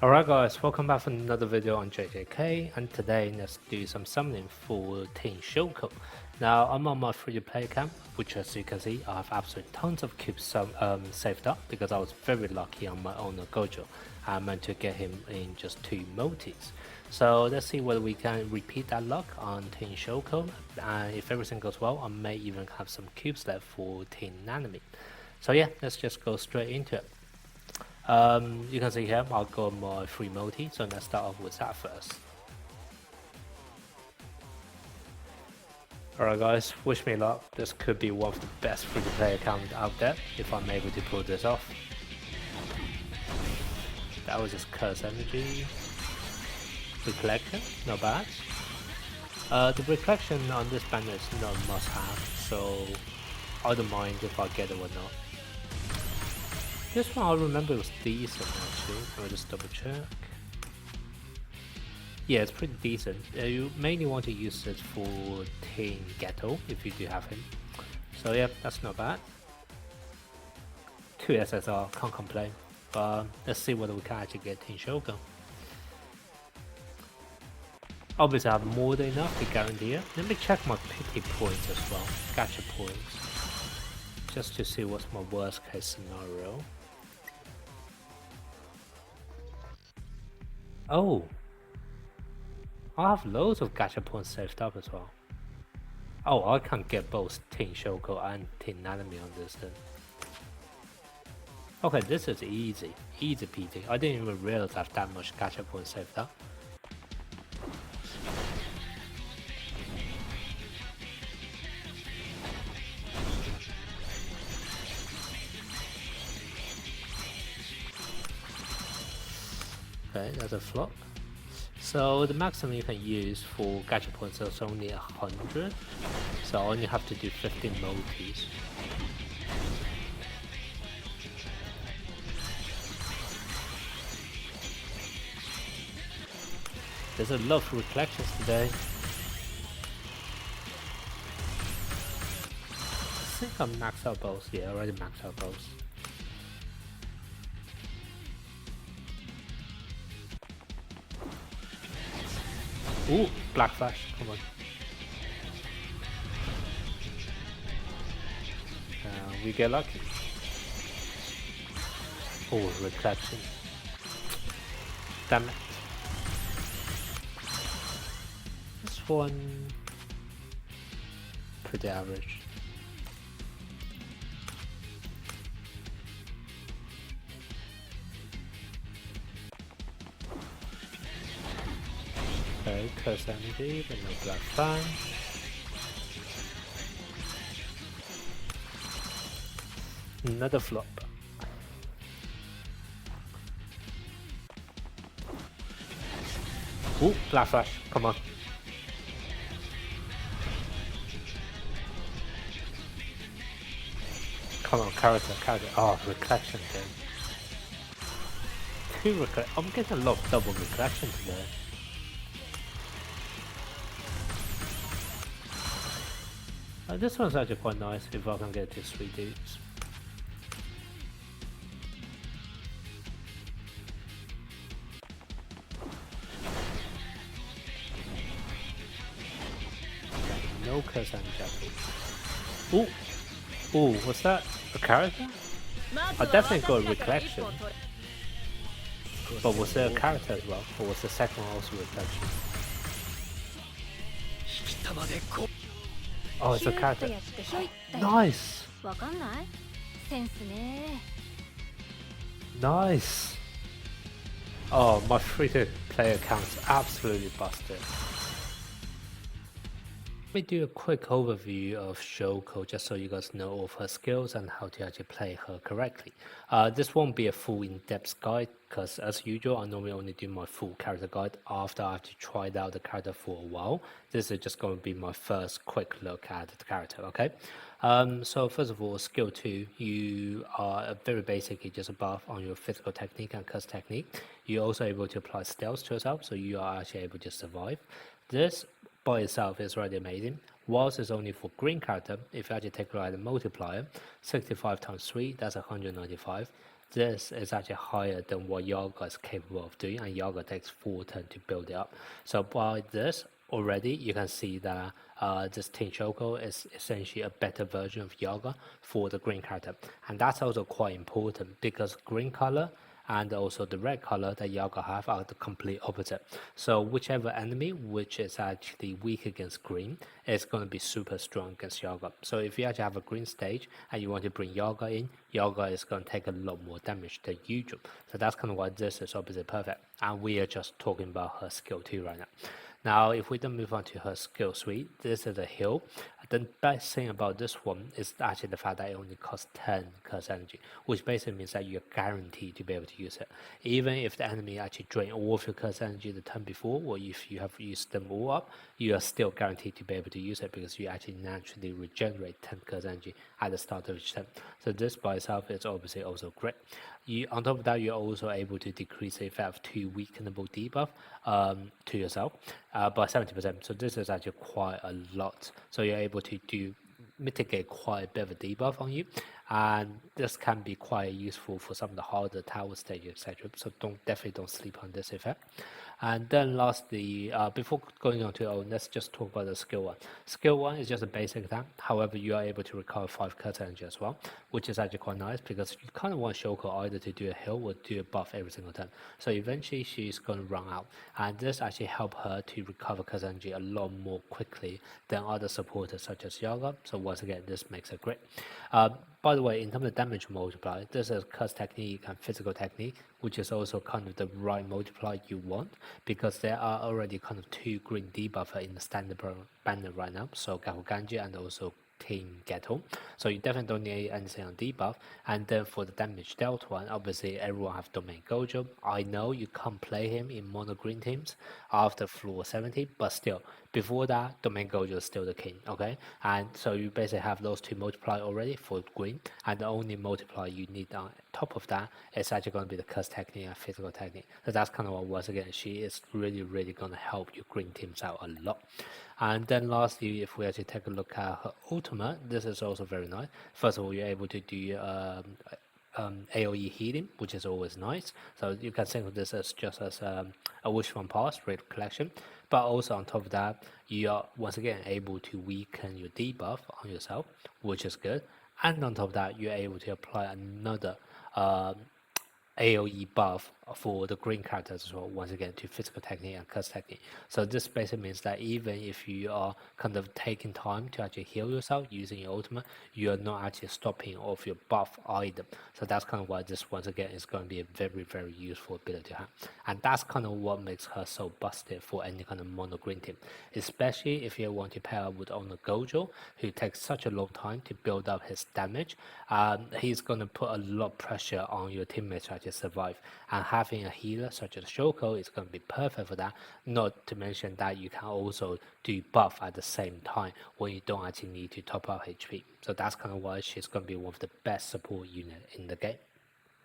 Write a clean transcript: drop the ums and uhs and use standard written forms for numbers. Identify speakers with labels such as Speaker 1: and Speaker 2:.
Speaker 1: Alright guys, welcome back for another video on JJK, and today let's do some summoning for Team Shoko. Now I'm on my free-to-play account, which as you can see I have absolutely tons of cubes saved up because I was very lucky on my owner Gojo. I managed to get him in just 2 multis. So let's see whether we can repeat that luck on Team Shoko, and if everything goes well I may even have some cubes left for Team Nanami. So yeah, let's just go straight into it. You can see here, I'll go my free multi, so let's start off with that first. Alright guys, wish me luck. This could be one of the best free-to-play accounts out there, if I'm able to pull this off. That was just curse energy. Reflection, not bad. The reflection on this banner is not must have, so I don't mind if I get it or not. This one I remember was decent actually. Let me just double check. Yeah, it's pretty decent. You mainly want to use it for Team Ghetto if you do have him. So yeah, that's not bad. 2 SSR, can't complain. But let's see whether we can actually get Team Shoko. Obviously I have more than enough to guarantee it. Let me check my pity points as well. Gacha points. Just to see what's my worst case scenario. Oh, I have loads of gacha points saved up as well. Oh, I can get both Team Shoko and Team Nanami on this then. Okay, this is easy peasy. I didn't even realize I have that much gacha points saved up. Okay, that's a flop. So the maximum you can use for gacha points is only 100. So I only have to do 15 multis. There's a lot of reflections today. I think I'm maxed out both. Yeah, already maxed out both. Ooh, Black Flash, come on. We get lucky. Oh, reflection. Damn it. This one pretty average. Okay, curse energy, but no black flash. Another flop. Ooh, black flash, come on. Come on, character. Oh, reflection then. 2 reflection. I'm getting a lot of double reflection today. This one's actually quite nice if I can get to 3 dudes. No curse and Japanese. Ooh, was that a character? I definitely got a reflection. But was there a character as well? Or was the second one also reflection? Oh, it's a character. Nice! Nice! Oh, my free-to-play account's absolutely busted. Let me do a quick overview of Shoko just so you guys know of her skills and how to actually play her correctly. This won't be a full in-depth guide because as usual I normally only do my full character guide after I've tried out the character for a while. This is just going to be my first quick look at the character, okay? So first of all, skill 2, you are very basically just buff on your physical technique and curse technique. You're also able to apply stealth to yourself, so you are actually able to survive. This by itself is really amazing. Whilst it's only for green character, if you actually take like the multiplier, 65 times 3, that's 195. this is actually higher than what Yaga is capable of doing, and Yaga takes 4 turns to build it up. So by this, already you can see that this Team Shoko is essentially a better version of Yaga for the green character. And that's also quite important because green color and also the red color that Yaga have are the complete opposite. So whichever enemy which is actually weak against green is going to be super strong against Yaga. So if you actually have a green stage and you want to bring Yaga in, Yaga is going to take a lot more damage than usual. So that's kind of why this is opposite perfect. And we are just talking about her skill 2 right now. Now, if we then move on to her skill 3, this is a heal. The best thing about this one is actually the fact that it only costs 10 curse energy, which basically means that you're guaranteed to be able to use it. Even if the enemy actually drain all of your curse energy the turn before, or if you have used them all up, you are still guaranteed to be able to use it because you actually naturally regenerate 10 curse energy at the start of each turn. So this by itself is obviously also great. On top of that, you're also able to decrease the effect of 2 weakenable debuff to yourself by 70%. So this is actually quite a lot. So you're able to mitigate quite a bit of a debuff on you, and this can be quite useful for some of the harder tower stages, etc. So definitely don't sleep on this effect. And then lastly, before going on to let's just talk about the skill 1. Skill 1 is just a basic attack. However, you are able to recover 5 curse energy as well, which is actually quite nice because you kind of want Shoko either to do a heal or do a buff every single turn. So eventually she's going to run out, and this actually help her to recover curse energy a lot more quickly than other supporters such as Yaga. So once again, this makes it great. By the way, in terms of damage multiplier, this is curse technique and physical technique, which is also kind of the right multiplier you want because there are already kind of 2 green debuffer in the standard banner right now, so Gahuganji and also Team Ghetto. So you definitely don't need anything on debuff. And then for the damage dealt one, obviously everyone have Domain Gojo. I know you can't play him in mono green teams after floor 70, but still, before that, Domain Gojo is still the king, okay? And so you basically have those 2 multiplier already for green, and the only multiplier you need on top of that is actually going to be the curse technique and physical technique. So that's kind of what, once again, she is really going to help your green teams out a lot. And then lastly, if we actually take a look at her ultimate, this is also very nice. First of all, you're able to do AoE healing, which is always nice. So you can think of this as just as a wish from past, rate collection. But also on top of that, you are once again able to weaken your debuff on yourself, which is good. And on top of that, you're able to apply another AoE buff for the green characters as well, once again to physical technique and curse technique. So this basically means that even if you are kind of taking time to actually heal yourself using your ultimate, you are not actually stopping off your buff either. So that's kind of why this once again is going to be a very useful ability to have. And that's kind of what makes her so busted for any kind of mono green team, especially if you want to pair up with Owner Gojo, who takes such a long time to build up his damage. He's going to put a lot of pressure on your teammates to actually survive, and having a healer such as Shoko is going to be perfect for that. Not to mention that you can also do buff at the same time when you don't actually need to top up HP. So that's kind of why she's going to be one of the best support unit in the game.